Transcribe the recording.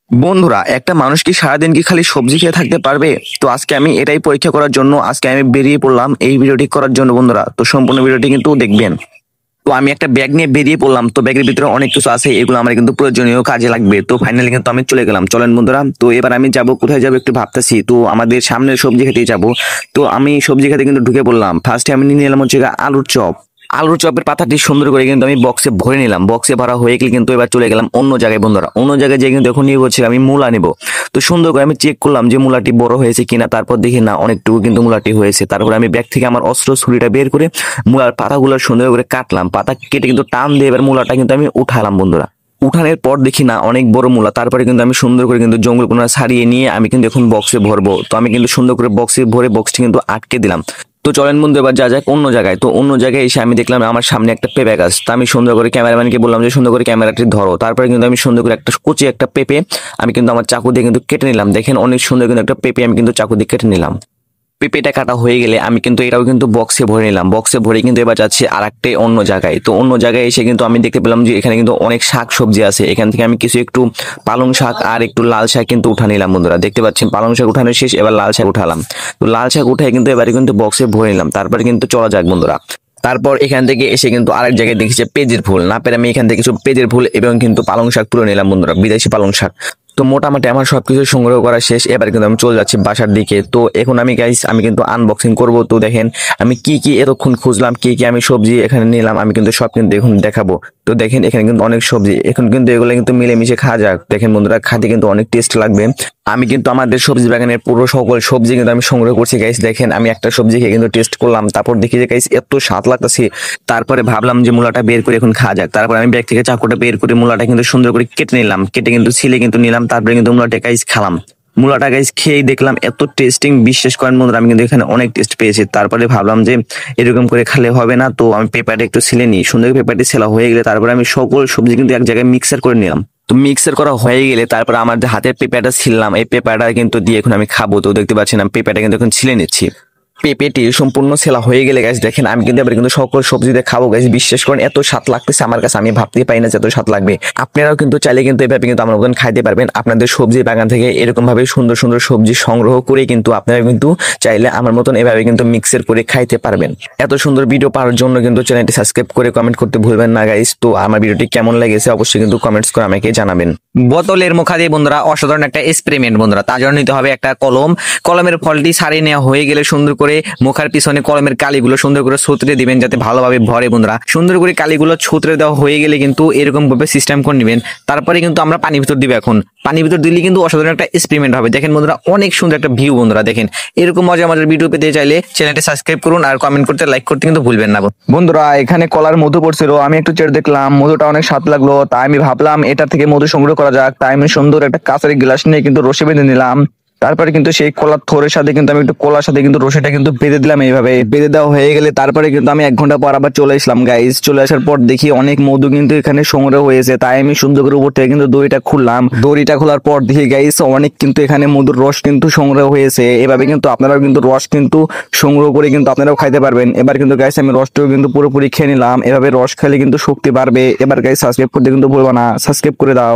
বন্ধুরা, একটা মানুষ কি সারাদিন কি খালি সবজি খেয়ে থাকতে পারবে? তো আজকে আমি এটাই পরীক্ষা করার জন্য আজকে আমি বেরিয়ে পড়লাম এই ভিডিওটি করার জন্য বন্ধুরা। তো সম্পূর্ণ ভিডিওটি কিন্তু দেখবেন। তো আমি একটা ব্যাগ নিয়ে বেরিয়ে পড়লাম। তো ব্যাগের ভিতরে অনেক কিছু আছে, এগুলো আমার কিন্তু প্রয়োজনীয় কাজে লাগবে। তো ফাইনালি কিন্তু আমি চলে গেলাম। চলেন বন্ধুরা, তো এবার আমি যাব কোথায় যাব একটু ভাবতেছি। তো আমাদের সামনে সবজি খেতেই যাব। তো আমি সবজি খেতে কিন্তু ঢুকে পড়লাম। ফার্স্টে আমি নিয়ে নিলাম হচ্ছে আলুর চপ। আলুর চপের পাতাটি সুন্দর করে কিন্তু আমি বক্সে ভরে নিলাম। বক্সে ভরা হয়ে গেলে কিন্তু এবার চলে গেলাম অন্য জায়গায় বন্ধুরা। অন্য জায়গায় যেয়ে কিন্তু এখন নিয়ে হচ্ছে আমি মূলা নিব। তো সুন্দর করে আমি চেক করলাম যে মূলাটি বড় হয়েছে কিনা। তারপর দেখি না, অনেকটুকু কিন্তু মূলাটি হয়েছে। তারপর আমি ব্যাগ থেকে আমার অস্ত্র ছুরিটা বের করে মূলার পাতাগুলো সুন্দর করে কাটলাম। পাতা কেটে কিন্তু টান দিয়ে এবার মূলাটা কিন্তু আমি উঠালাম বন্ধুরা। উঠানোর পর দেখি না অনেক বড় মূলা। তারপরে কিন্তু আমি সুন্দর করে কিন্তু জঙ্গল কোনা ছাড়িয়ে নিয়ে আমি কিন্তু এখন বক্সে ভরবো। তো আমি কিন্তু সুন্দর করে বক্সে ভরে বক্সটি কিন্তু আটকে দিলাম। তো চলেন বন্ধু, এবার যা যাক অন্য জায়গায়। তো অন্য জায়গায় এসে আমি দেখলাম আমার সামনে একটা পেঁপে গাছ। তা আমি সুন্দর করে ক্যামেরাম্যানকে বললাম যে সুন্দর করে ক্যামেরাটি ধরো। তারপরে কিন্তু আমি সুন্দর করে একটা কচি একটা পেঁপে আমি কিন্তু আমার চাকু দিয়ে কিন্তু কেটে নিলাম। দেখেন অনেক সুন্দর কিন্তু একটা পেঁপে আমি কিন্তু চাকু দিয়ে কেটে নিলাম। পেঁপেটা কাটা হয়ে গেলে আমি কিন্তু এটাও কিন্তু বক্সে ভরে নিলাম। বক্সে ভরে কিন্তু এবার যাচ্ছে আর একটা অন্য জায়গায়। তো অন্য জায়গায় এসে কিন্তু আমি দেখতে পেলাম যে এখানে কিন্তু অনেক শাক সবজি আছে। এখান থেকে আমি কিছু একটু পালং শাক আর একটু লাল শাক কিন্তু উঠা নিলাম বন্ধুরা। দেখতে পাচ্ছেন পালং শাক উঠানো শেষ, এবার লাল শাক উঠালাম। তো লাল শাক উঠে কিন্তু এবারে কিন্তু বক্সে ভরে নিলাম। তারপরে কিন্তু চলা যাক বন্ধুরা। তারপর এখান থেকে এসে কিন্তু আরেক জায়গায় দেখেছি পেঁয়াজের ফুল। না পেরে আমি এখান থেকে কিছু পেঁয়াজের ফুল এবং কিন্তু পালং শাক তুলে নিলাম বন্ধুরা, বিদেশি পালং শাক। তো মোটামুটি আমার সবকিছু সংগ্রহ করা শেষ। এবার কিন্তু আমি চলে যাচ্ছি বাসার দিকে। তো এখন আমি গাইস আমি কিন্তু আনবক্সিং করব। তো দেখেন আমি কি কি এতক্ষণ খুঁজলাম, কি কি আমি সবজি এখানে নিলাম, আমি কিন্তু সব কিন্তু এখন দেখাবো। তো দেখেন এখানে কিন্তু অনেক সবজি, এখন কিন্তু এগুলো কিন্তু মিলেমিশে খাওয়া যাক। দেখেন বন্ধুরা, খাতে কিন্তু অনেক টেস্ট লাগবে। আমি কিন্তু আমাদের সবজি বাগানের পুরো সকল সবজি কিন্তু আমি সংগ্রহ করছি গাইস। দেখেন আমি একটা সবজি খেয়ে কিন্তু টেস্ট করলাম। তারপর দেখি যে গাইস এত স্বাদ লাগতেছে। তারপরে ভাবলাম যে মূলাটা বের করে এখন খাওয়া যাক। তারপর আমি ব্যাগ থেকে চাকুটা বের করে মূলাটা কিন্তু সুন্দর করে কেটে নিলাম। কেটে কিন্তু ছিলে কিন্তু নিলাম। তারপরে কিন্তু মূলাটা গাইস খেলাম। মূলাটা গাইস খেয়ে দেখলাম এত টেস্টিং, বিশ্বাস করেন বন্ধুরা, আমি কিন্তু এখানে অনেক টেস্ট পেয়েছি। তারপরে ভাবলাম যে এরকম করে খেলে হবে না। তো আমি পেঁপাটা একটু ছিলে নিই। সুন্দর পেঁপাটি ছেলা হয়ে গেলে তারপরে আমি সকল সবজি কিন্তু এক জায়গায় মিক্সার করে নিলাম। তো মিক্সার করা হয়ে গেলে তারপর আমার যে হাতের পেঁপাটা ছিললাম, এই পেঁপাটা কিন্তু দিয়ে এখন আমি খাবো। তো দেখতে পাচ্ছেন আমি পেঁপাটা কিন্তু এখন ছিলে নিচ্ছি। পেঁপেটি সম্পূর্ণ ছেলা হয়ে গেলে গাছ দেখেন আমি কিন্তু এবার কিন্তু সকল সবজিতে খাবো গাছ। বিশ্বাস করেন এত স্বাদ লাগতেছে আমার কাছে, আমি ভাবতেই পারি না যে এত স্বাদ লাগবে। আপনারাও কিন্তু চাইলে কিন্তু এভাবে কিন্তু আমার মতন খাইতে পারবেন। আপনাদের সবজি বাগান থেকে এরকম ভাবে সুন্দর সুন্দর সবজি সংগ্রহ করে কিন্তু আপনারা কিন্তু চাইলে আমার মতন এভাবে কিন্তু মিক্সার করে খাইতে পারবেন। এত সুন্দর ভিডিও পাওয়ার জন্য কিন্তু চ্যানেলটি সাবস্ক্রাইব করে কমেন্ট করতে ভুলবেন না গাইস। তো আমার ভিডিওটি কেমন লেগেছে অবশ্যই কিন্তু কমেন্টস করে আমাকে জানাবেন। বোতলের মুখা দিয়ে বন্ধুরা অসাধারণ একটা এক্সপেরিমেন্ট বন্ধুরা। তার জন্য নিতে হবে একটা কলম। কলমের ফলটি ছাড়িয়ে নেওয়া হয়ে গেলে সুন্দর করে মুখার পিছনে কলমের কালিগুলো সুন্দর করে ছুতরে দিবেন যাতে ভালোভাবে ভরে বন্ধুরা। সুন্দর করে কালিগুলো ছুতরে দেওয়া হয়ে গেলে কিন্তু এরকম ভাবে সিস্টেম করে নেবেন। তারপরে কিন্তু আমরা পানি ভিতর দিব। এখন পানি ভিতর দিলে কিন্তু অসাধারণ একটা এক্সপেরিমেন্ট হবে। দেখেন বন্ধুরা অনেক সুন্দর একটা ভিউ বন্ধুরা। দেখেন এরকম মজার মজার ভিডিও পেতে চাইলে চ্যানেলটি সাবস্ক্রাইব করুন আর কমেন্ট করতে লাইক করতে কিন্তু ভুলবেন না বন্ধুরা। এখানে কলার মধু পড়ছিল, আমি একটু চেড়ে দেখলাম, মধুটা অনেক স্বাদ লাগলো। তাই আমি ভাবলাম এটা থেকে মধু সংগ্রহ করা যাক। তাই আমি সুন্দর একটা কাঁচের গ্লাস নিয়ে কিন্তু রসে বেঁধে নিলাম। তারপরে কিন্তু সেই কলার থোরের সাথে কিন্তু আমি একটু কলার সাথে কিন্তু রসিটা কিন্তু বেঁধে দিলাম। এইভাবে বেঁধে দেওয়া হয়ে গেলে তারপরে কিন্তু আমি 1 ঘন্টা পর আবার চলে আসলাম গাইস। চলে আসার পর দেখি অনেক মধু কিন্তু এখানে সংগ্রহ হয়েছে। তাই আমি সুন্দর করে উপর থেকে কিন্তু দড়িটা খুললাম। দড়িটা খোলার পর দেখি গাইস অনেক কিন্তু এখানে মধুর রস কিন্তু সংগ্রহ হয়েছে। এভাবে কিন্তু আপনারাও কিন্তু রস কিন্তু সংগ্রহ করে কিন্তু আপনারাও খাইতে পারবেন। এবার কিন্তু গাইস আমি রসটাও কিন্তু পুরোপুরি খেয়ে নিলাম। এভাবে রস খেলে কিন্তু শক্তি বাড়বে। এবার গাইস সাবস্ক্রাইব করতে কিন্তু ভুলবা না, সাবস্ক্রাইব করে দাও।